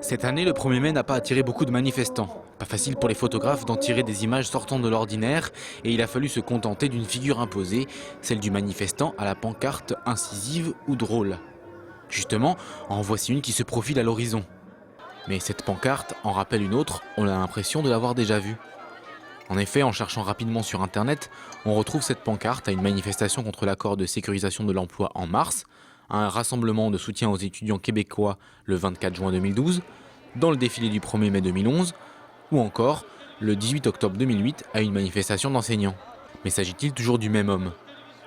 Cette année, le 1er mai n'a pas attiré beaucoup de manifestants. Pas facile pour les photographes d'en tirer des images sortant de l'ordinaire et il a fallu se contenter d'une figure imposée, celle du manifestant à la pancarte incisive ou drôle. Justement, en voici une qui se profile à l'horizon. Mais cette pancarte en rappelle une autre, on a l'impression de l'avoir déjà vue. En effet, en cherchant rapidement sur internet, on retrouve cette pancarte à une manifestation contre l'accord de sécurisation de l'emploi en mars, à un rassemblement de soutien aux étudiants québécois le 24 juin 2012, dans le défilé du 1er mai 2011, ou encore le 18 octobre 2008 à une manifestation d'enseignants. Mais s'agit-il toujours du même homme?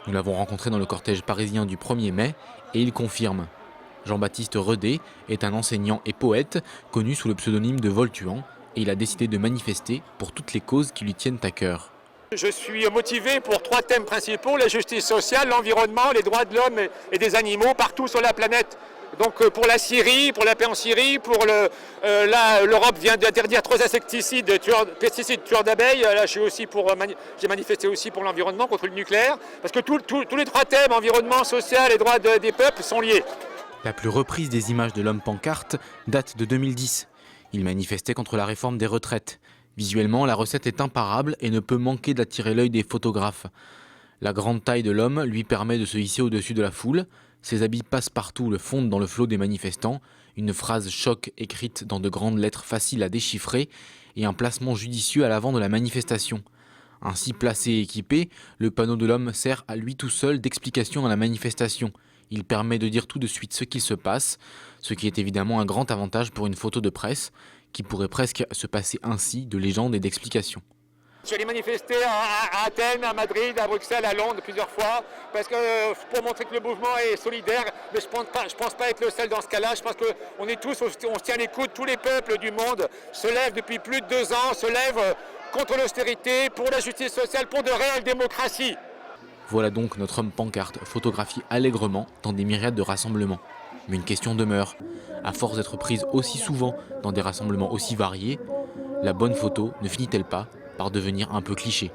Nous l'avons rencontré dans le cortège parisien du 1er mai et il confirme. Jean-Baptiste Redé est un enseignant et poète connu sous le pseudonyme de Voltuant et il a décidé de manifester pour toutes les causes qui lui tiennent à cœur. Je suis motivé pour 3 thèmes principaux, la justice sociale, l'environnement, les droits de l'homme et des animaux partout sur la planète. Donc pour la Syrie, pour la paix en Syrie, l'Europe vient d'interdire 3 insecticides, pesticides tueurs d'abeilles. Là, j'ai manifesté aussi pour l'environnement, contre le nucléaire, parce que tous les 3 thèmes, environnement, social et droits des peuples, sont liés. La plus reprise des images de l'homme pancarte date de 2010. Il manifestait contre la réforme des retraites. Visuellement, la recette est imparable et ne peut manquer d'attirer l'œil des photographes. La grande taille de l'homme lui permet de se hisser au-dessus de la foule. Ses habits passe-partout le fondent dans le flot des manifestants. Une phrase choc écrite dans de grandes lettres faciles à déchiffrer et un placement judicieux à l'avant de la manifestation. Ainsi placé et équipé, le panneau de l'homme sert à lui tout seul d'explication à la manifestation. Il permet de dire tout de suite ce qu'il se passe, ce qui est évidemment un grand avantage pour une photo de presse, qui pourrait presque se passer ainsi de légende et d'explications. Je suis allé manifester à Athènes, à Madrid, à Bruxelles, à Londres plusieurs fois, parce que pour montrer que le mouvement est solidaire, mais je pense pas être le seul dans ce cas-là. Je pense qu'on est tous, on se tient les coudes, tous les peuples du monde se lèvent depuis plus de 2 ans, se lèvent contre l'austérité, pour la justice sociale, pour de réelles démocraties. Voilà donc notre homme pancarte photographié allègrement dans des myriades de rassemblements. Mais une question demeure. À force d'être prise aussi souvent dans des rassemblements aussi variés, la bonne photo ne finit-elle pas par devenir un peu cliché ?